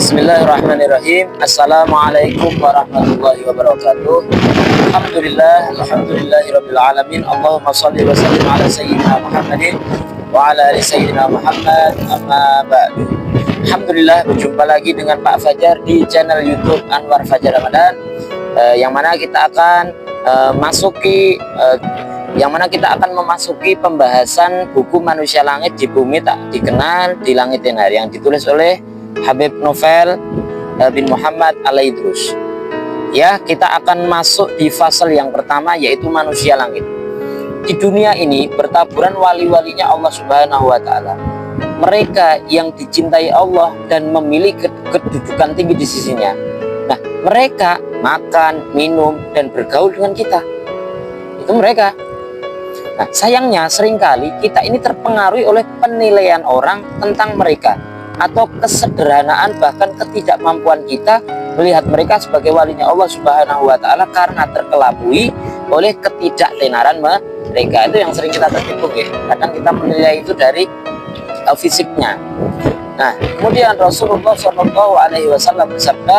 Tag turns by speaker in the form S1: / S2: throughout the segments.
S1: Bismillahirrahmanirrahim. Assalamualaikum warahmatullahi wabarakatuh. Alhamdulillahirabbil alamin. Allahumma shalli wa sallim ala sayyidina Muhammadin wa ala ali sayyidina Muhammad. Amma ba'du. Alhamdulillah, berjumpa lagi dengan Pak Fajar di channel YouTube Anwar Fajar Ramadan, yang mana kita akan memasuki pembahasan buku Manusia Langit di Bumi Tak Dikenal di Langit Tenar yang ditulis oleh Habib Novel bin Muhammad Al-Idrus. Ya, kita akan masuk di fase yang pertama, yaitu manusia langit. Di dunia ini bertaburan wali-walinya Allah Subhanahu wa Ta'ala. Mereka yang dicintai Allah dan memiliki kedudukan tinggi di sisinya. Nah, mereka makan, minum, dan bergaul dengan kita. Itu mereka. Nah, sayangnya seringkali kita ini terpengaruhi oleh penilaian orang tentang mereka, atau kesederhanaan bahkan ketidakmampuan kita melihat mereka sebagai walinya Allah Subhanahu wa Ta'ala karena terkelabui oleh ketidaktenaran mereka. Itu yang sering kita tertipu, ya. Kadang kita menilai itu dari fisiknya. Nah, kemudian Rasulullah SAW bersabda,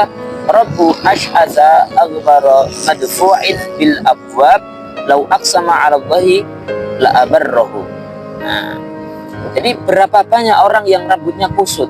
S1: Rabbu ash'aza aghbara madfu'in bil abwab law aqsama 'ala Allahi la abarrahu. Nah, jadi berapa banyak orang yang rambutnya kusut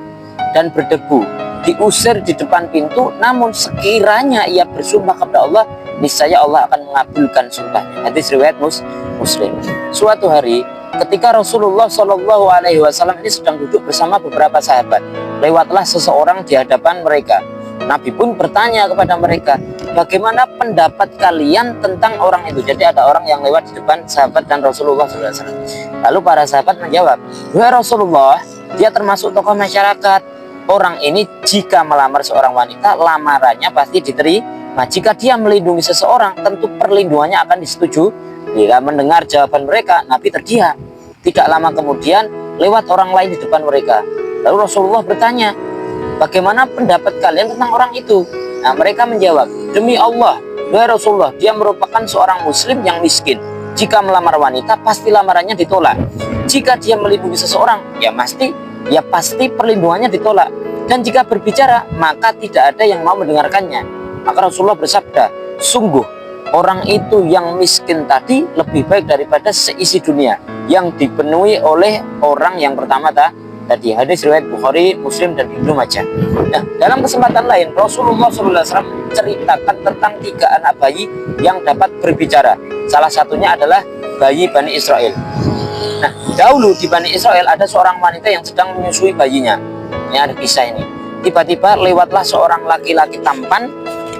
S1: dan berdebu diusir di depan pintu, namun sekiranya ia bersumpah kepada Allah, niscaya Allah akan mengabulkan sumpahnya. Hadis riwayat Muslim. Suatu hari ketika Rasulullah SAW ini sedang duduk bersama beberapa sahabat, lewatlah seseorang di hadapan mereka. Nabi pun bertanya kepada mereka, bagaimana pendapat kalian tentang orang itu? Jadi ada orang yang lewat di depan sahabat dan Rasulullah SAW. Lalu para sahabat menjawab, wahai Rasulullah, dia termasuk tokoh masyarakat. Orang ini jika melamar seorang wanita, lamarannya pasti diterima. Jika dia melindungi seseorang, tentu perlindungannya akan disetujui. Bila mendengar jawaban mereka, Nabi terdiam. Tidak lama kemudian, lewat orang lain di depan mereka. Lalu Rasulullah bertanya, bagaimana pendapat kalian tentang orang itu? Nah, mereka menjawab, demi Allah, wahai Rasulullah, dia merupakan seorang muslim yang miskin. Jika melamar wanita, pasti lamarannya ditolak. Jika dia melindungi seseorang, ya pasti perlindungannya ditolak. Dan jika berbicara, maka tidak ada yang mau mendengarkannya. Maka Rasulullah bersabda, sungguh orang itu yang miskin tadi lebih baik daripada seisi dunia yang dipenuhi oleh orang yang pertama tadi. Hadis riwayat Bukhari, Muslim, dan Ibnu Majah. Nah, dalam kesempatan lain Rasulullah SAW menceritakan tentang 3 anak bayi yang dapat berbicara. Salah satunya adalah bayi Bani Israel. Nah, dahulu di Bani Israel ada seorang wanita yang sedang menyusui bayinya. Ini ada kisah ini. Tiba-tiba lewatlah seorang laki-laki tampan.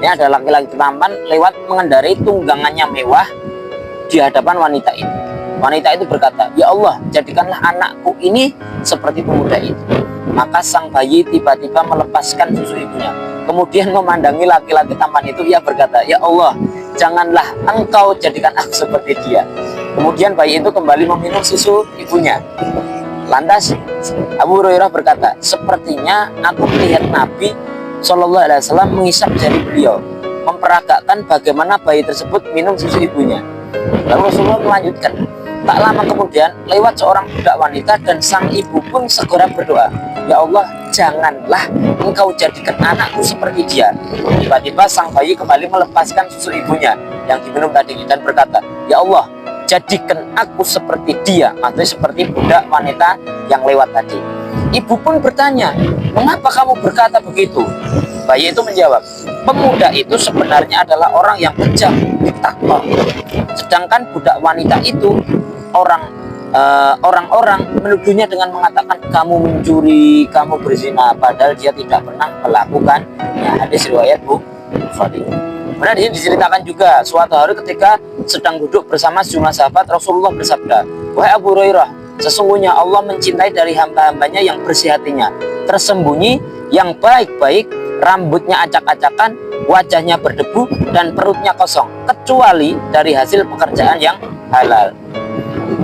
S1: Ini ada laki-laki tampan lewat mengendarai tunggangannya mewah di hadapan wanita ini. Wanita itu berkata, ya Allah, jadikanlah anakku ini seperti pemuda itu. Maka sang bayi tiba-tiba melepaskan susu ibunya. Kemudian memandangi laki-laki tampan itu, ia berkata, ya Allah, janganlah engkau jadikan aku seperti dia. Kemudian bayi itu kembali meminum susu ibunya. Lantas Abu Hurairah berkata, sepertinya aku melihat Nabi SAW mengisap jari beliau, memperagakan bagaimana bayi tersebut minum susu ibunya. Lalu Rasulullah melanjutkan, tak lama kemudian lewat seorang budak wanita dan sang ibu pun segera berdoa, ya Allah, janganlah engkau jadikan anakku seperti dia. Tiba-tiba sang bayi kembali melepaskan susu ibunya yang diminum tadi dan berkata, ya Allah, jadikan aku seperti dia, maksudnya seperti budak wanita yang lewat tadi. Ibu pun bertanya, mengapa kamu berkata begitu? Bayi itu menjawab, pemuda itu sebenarnya adalah orang yang kejam, diktator. Sedangkan budak wanita itu orang-orang menuduhnya dengan mengatakan kamu mencuri, kamu berzina, padahal dia tidak pernah melakukan. Ya, hadis riwayat Bukhari. Kemudian di sini diceritakan juga suatu hari ketika sedang duduk bersama sejumlah sahabat, Rasulullah bersabda, wahai Abu Hurairah, sesungguhnya Allah mencintai dari hamba-hambanya yang bersih hatinya, tersembunyi, yang baik-baik, rambutnya acak-acakan, wajahnya berdebu, dan perutnya kosong, kecuali dari hasil pekerjaan yang halal.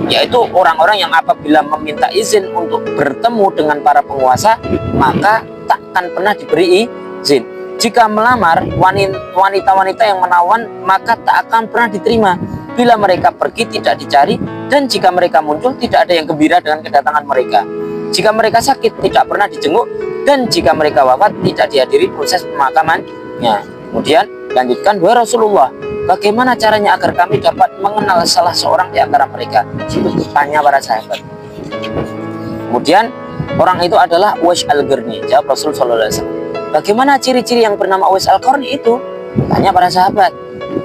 S1: Yaitu orang-orang yang apabila meminta izin untuk bertemu dengan para penguasa, maka takkan pernah diberi izin. Jika melamar wanita-wanita yang menawan, maka tak akan pernah diterima. Bila mereka pergi tidak dicari, dan jika mereka muncul tidak ada yang gembira dengan kedatangan mereka. Jika mereka sakit, tidak pernah dijenguk, dan jika mereka wafat, tidak dihadiri proses pemakamannya. Kemudian lanjutkan, wahai Rasulullah, bagaimana caranya agar kami dapat mengenal salah seorang di antara mereka? Tanya para sahabat. Kemudian orang itu adalah Uwais Al-Qarni. Jawab Rasul sallallahu alaihi wasallam. Bagaimana ciri-ciri yang bernama Uwais Al-Qarni itu? Tanya para sahabat.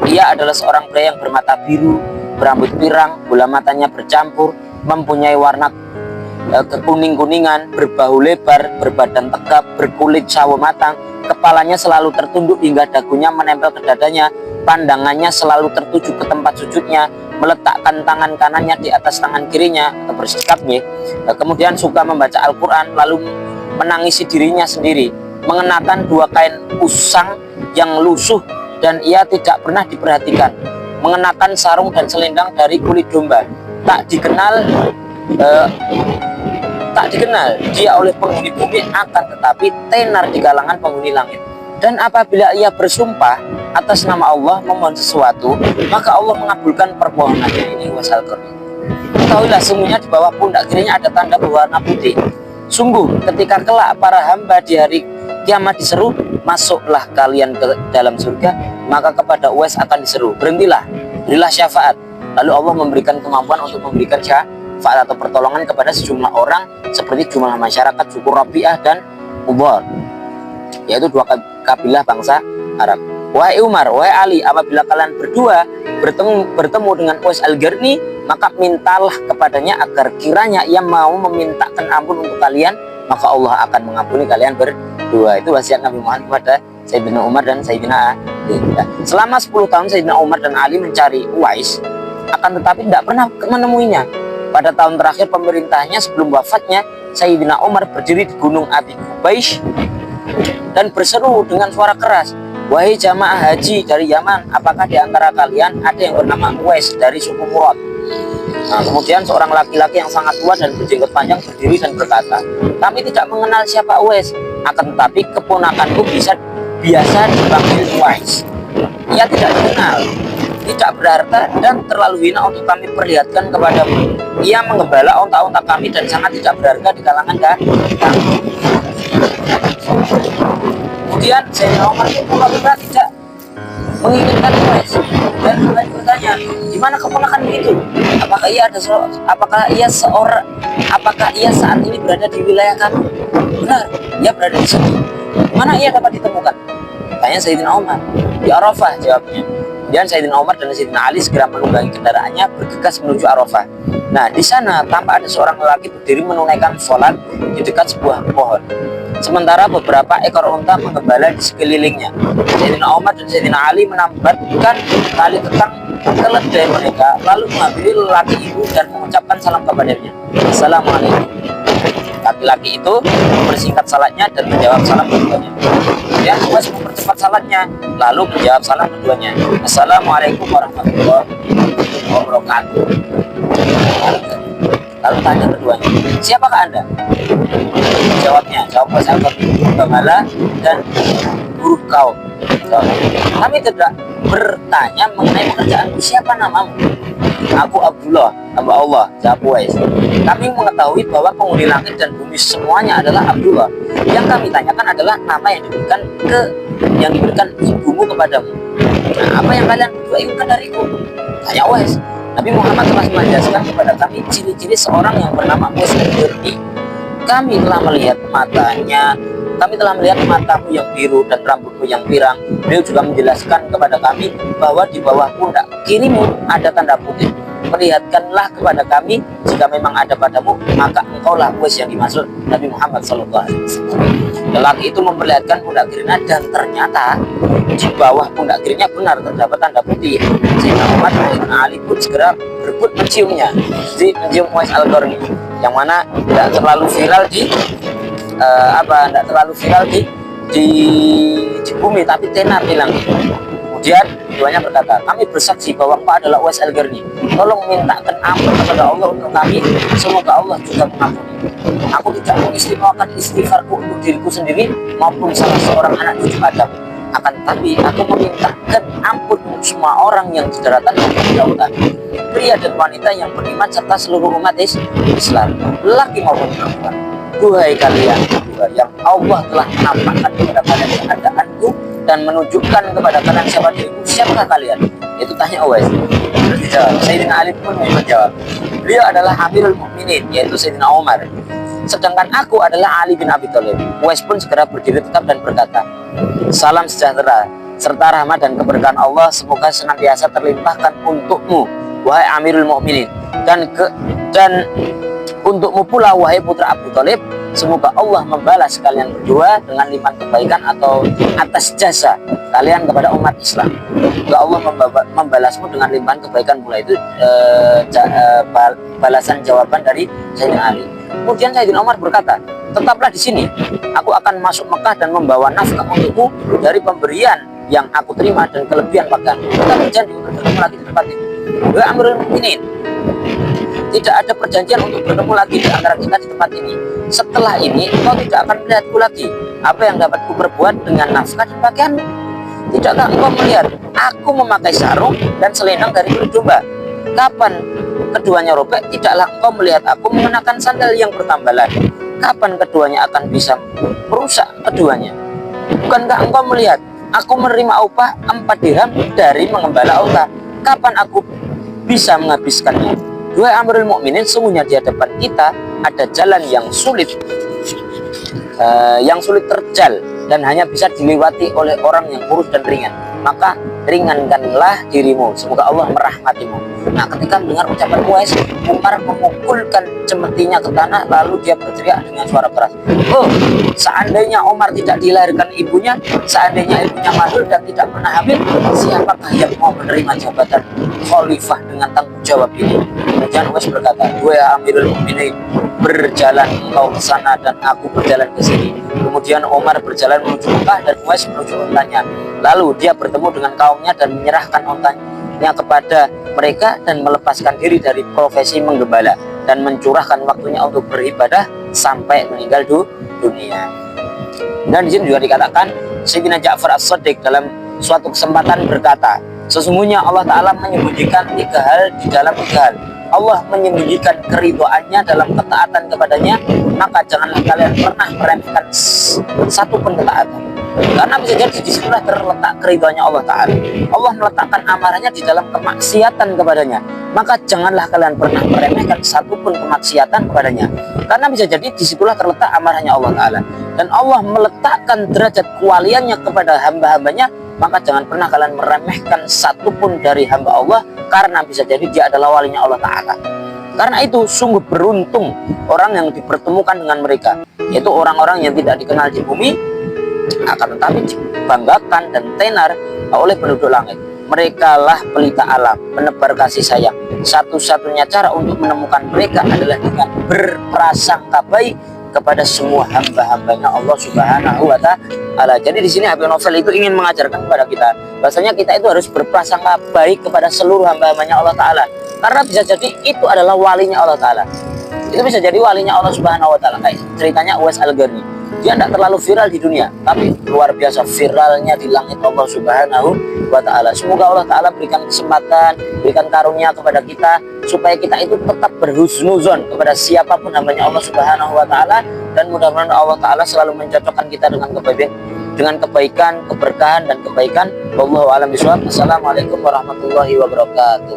S1: Ia adalah seorang pria yang bermata biru, berambut pirang, bola matanya bercampur, mempunyai warna kekuning-kuningan, berbahu lebar, berbadan tegap, berkulit sawo matang, kepalanya selalu tertunduk hingga dagunya menempel ke dadanya, pandangannya selalu tertuju ke tempat sujudnya, meletakkan tangan kanannya di atas tangan kirinya atau bersikap kemudian suka membaca Al-Quran, lalu menangisi dirinya sendiri, mengenakan 2 kain usang yang lusuh dan ia tidak pernah diperhatikan, mengenakan sarung dan selendang dari kulit domba. Tak dikenal dia oleh penghuni bumi, akan tetapi tenar di kalangan penghuni langit. Dan apabila ia bersumpah atas nama Allah memohon sesuatu, maka Allah mengabulkan permohonannya. Ini Uwais Al-Qarni. Ketahuilah, sungguhnya di bawah pundak kirinya ada tanda berwarna putih. Sungguh ketika kelak para hamba di hari kiamat diseru, masuklah kalian ke dalam surga, maka kepada Uwais akan diseru, berhentilah, berilah syafaat. Lalu Allah memberikan kemampuan untuk memberikan syafaat atau pertolongan kepada sejumlah orang seperti jumlah masyarakat suku Rabi'ah dan Mudhar, yaitu 2 kabilah bangsa Arab. Wahai Umar, wahai Ali, apabila kalian berdua bertemu dengan Uwais Al-Qarni, maka mintalah kepadanya agar kiranya ia mau memintakan ampun untuk kalian, maka Allah akan mengampuni kalian berdua. Itu wasiat Nabi Muhammad kepada Sayyidina Umar dan Sayyidina Ali. Selama 10 tahun Sayyidina Umar dan Ali mencari Uwais, akan tetapi tidak pernah menemuinya. Pada tahun terakhir pemerintahnya sebelum wafatnya, Sayyidina Umar berdiri di Gunung Abi Qubais dan berseru dengan suara keras, wahai jamaah haji dari Yaman, apakah di antara kalian ada yang bernama Uwais dari suku Murad? Nah, kemudian seorang laki-laki yang sangat tua dan berjenggot panjang berdiri dan berkata, kami tidak mengenal siapa Uwais, akan tetapi keponakanku biasa dipanggil Uwais. Ia tidak dikenal, tidak berharta, dan terlalu hina untuk kami perlihatkan kepadamu. Ia mengembala onta-onta kami dan sangat tidak berharga di kalangan kami. Kemudian Sayyidina Umar pura-pura tidak menginginkan Uwais dan kembali bertanya, di mana keponakan itu? Apakah ia saat ini berada di wilayah kami? Benar, ia berada di sini. Mana ia dapat ditemukan? Tanya Sayyidina Umar. Di Arafah, jawabnya. Kemudian Sayyidina Umar dan Sayyidina Ali segera menunggangi kendaraannya bergegas menuju Arafah. Nah, di sana tampak ada seorang lelaki berdiri menunaikan sholat di dekat sebuah pohon, sementara beberapa ekor unta menggembala di sekelilingnya. Sayyidina Umar dan Sayyidina Ali menambatkan tali ketang ke keledai mereka, lalu menghampiri lelaki itu dan mengucapkan salam kepadanya. Assalamualaikum. Laki-laki itu mempersingkat salatnya dan menjawab salam keduanya. Kemudian Uwais mempercepat salatnya, lalu menjawab salam keduanya. Assalamualaikum warahmatullahi wabarakatuh. Lalu tanya keduanya, siapakah Anda? Jawab Uwais Al-Qarni, gembala dan buruh kaum. Kami tidak bertanya mengenai pekerjaanmu, siapa namamu? Aku Abdullah, hamba Allah, jawab Uwais. Kami mengetahui bahwa penghuni langit dan bumi semuanya adalah Abdullah. Yang kami tanyakan adalah nama yang diberikan ibumu kepadamu. Nah, apa yang kalian berdua inginkan dariku? Tanya Uwais. Nabi Muhammad telah menjelaskan kepada kami ciri-ciri seorang yang bernama Uwais Al-Qarni. Kami telah melihat matamu yang biru dan rambutmu yang pirang. Beliau juga menjelaskan kepada kami bahwa di bawah pundak kirimu ada tanda putih. Perlihatkanlah kepada kami jika memang ada padamu, maka engkaulah Uwais yang dimaksud Nabi Muhammad SAW. Lelaki itu memperlihatkan pundak kirinya dan ternyata di bawah pundak kirinya benar terdapat tanda putih. Sayyidina Umar dan Ali pun segera berebut menciumnya, mencium Uwais Al-Qarni, yang mana tidak terlalu viral di bumi, tapi tenar hilang. Kemudian keduanya berkata, kami bersaksi bahwa engkau adalah Uwais Al-Qarni. Tolong mintakan ampun kepada Allah untuk kami, semoga Allah juga mengampuni. Aku tidak mengistimewakan istighfarku untuk diriku sendiri maupun salah seorang anak cucu Adam. Akan tetapi aku memintakan ampun untuk semua orang yang di daratan dan di lautan, pria dan wanita yang beriman serta seluruh umat Islam, lelaki maupun perempuan. duhai kalian yang Allah telah menampakkan kepada kalian keadaanku dan menunjukkan kepada kalian siapa diriku, siapakah kalian? Itu tanya Uwais. Terus dijawab, Sayyidina Ali pun menjawab, beliau adalah Amirul Mukminin, yaitu Sayyidina Umar. Sedangkan aku adalah Ali bin Abi Thalib. Uwais pun segera berdiri tetap dan berkata, salam sejahtera serta rahmat dan keberkahan Allah semoga senantiasa terlimpahkan untukmu, wahai Amirul Mukminin, dan untukmu pula, wahai putra Abu Thalib. Semoga Allah membalas kalian berdua dengan limpahan kebaikan atau atas jasa kalian kepada umat Islam. Semoga Allah membalasmu dengan limpahan kebaikan pula. Itu balasan jawaban dari Sayyidina Ali. Kemudian Sayyidina Umar berkata, tetaplah di sini, aku akan masuk Mekah dan membawa nafkah untukmu dari pemberian yang aku terima dan kelebihan pakaian. Kita berjanji untuk bertemu lagi di tempat ini. Wahai Amirul Mukminin, tidak ada perjanjian untuk bertemu lagi di antara kita di tempat ini. Setelah ini engkau tidak akan melihatku lagi. Apa yang dapat kuperbuat dengan nafkah dan pakaianmu? Tidakkah engkau melihat aku memakai sarung dan selendang dari kulit domba? Kapan keduanya robek, tidaklah engkau melihat aku mengenakan sandal yang bertambalan. Kapan keduanya akan bisa merusak keduanya? Bukankah engkau melihat aku menerima upah 4 dirham dari mengembala unta? Kapan aku bisa menghabiskannya? Dua Amirul Mukminin, sungguhnya di hadapan kita ada jalan yang sulit terjal dan hanya bisa dilewati oleh orang yang kurus dan ringan. Maka ringankanlah dirimu, semoga Allah merahmatimu. Nah, ketika mendengar ucapan Uwais, Umar memukulkan cemetinya ke tanah, lalu dia berteriak dengan suara keras, oh, seandainya Umar tidak dilahirkan ibunya, seandainya ibunya mandul dan tidak pernah hamil, siapakah yang mau menerima jabatan khalifah dengan tanggung jawab ini? Kemudian Uwais berkata, dua Amirul Mukminin, berjalan engkau ke sana dan aku berjalan ke sini. Kemudian Umar berjalan menuju Mekah dan Uwais menuju untanya. Lalu dia bertemu dengan kaumnya dan menyerahkan untanya kepada mereka dan melepaskan diri dari profesi menggembala dan mencurahkan waktunya untuk beribadah sampai meninggal dunia. Dan di sini juga dikatakan Sayyidina Ja'far As-Shadiq dalam suatu kesempatan berkata, sesungguhnya Allah Ta'ala menyembunyikan 3 hal di dalam 3 hal. Allah menyembunyikan keridhoannya dalam ketaatan kepadanya, maka janganlah kalian pernah meremehkan satu pun ketaatan. Karena bisa jadi disitulah terletak keridhoannya Allah Ta'ala. Allah meletakkan amarahnya di dalam kemaksiatan kepadanya, maka janganlah kalian pernah meremehkan satu pun kemaksiatan kepadanya. Karena bisa jadi disitulah terletak amarahnya Allah Ta'ala. Dan Allah meletakkan derajat kewaliannya kepada hamba-hambanya, maka jangan pernah kalian meremehkan satu pun dari hamba Allah, karena bisa jadi dia adalah walinya Allah Ta'ala. Karena itu sungguh beruntung orang yang dipertemukan dengan mereka, yaitu orang-orang yang tidak dikenal di bumi, akan tetapi dibanggakan dan tenar oleh penduduk langit. Mereka lah pelita alam, penebar kasih sayang. Satu-satunya cara untuk menemukan mereka adalah dengan berprasangka baik kepada semua hamba-hambanya Allah Subhanahu wa Ta'ala. Jadi di sini Habib Novel itu ingin mengajarkan kepada kita bahwasanya kita itu harus berprasangka baik kepada seluruh hamba-hambanya Allah Ta'ala, karena bisa jadi itu adalah walinya Allah Ta'ala. Itu bisa jadi walinya Allah Subhanahu wa Ta'ala. Kayak ceritanya Uwais Al-Qarni, dia tidak terlalu viral di dunia, tapi luar biasa viralnya di langit Allah Subhanahu wa Ta'ala. Semoga Allah Ta'ala berikan kesempatan, berikan karunia kepada kita, supaya kita itu tetap berhusnuzon kepada siapapun hambanya Allah Subhanahu wa Ta'ala, dan mudah-mudahan Allah Ta'ala selalu mencocokkan kita dengan kebaikan, keberkahan dan kebaikan. Wallahu a'lam bishawab. Assalamualaikum warahmatullahi wabarakatuh.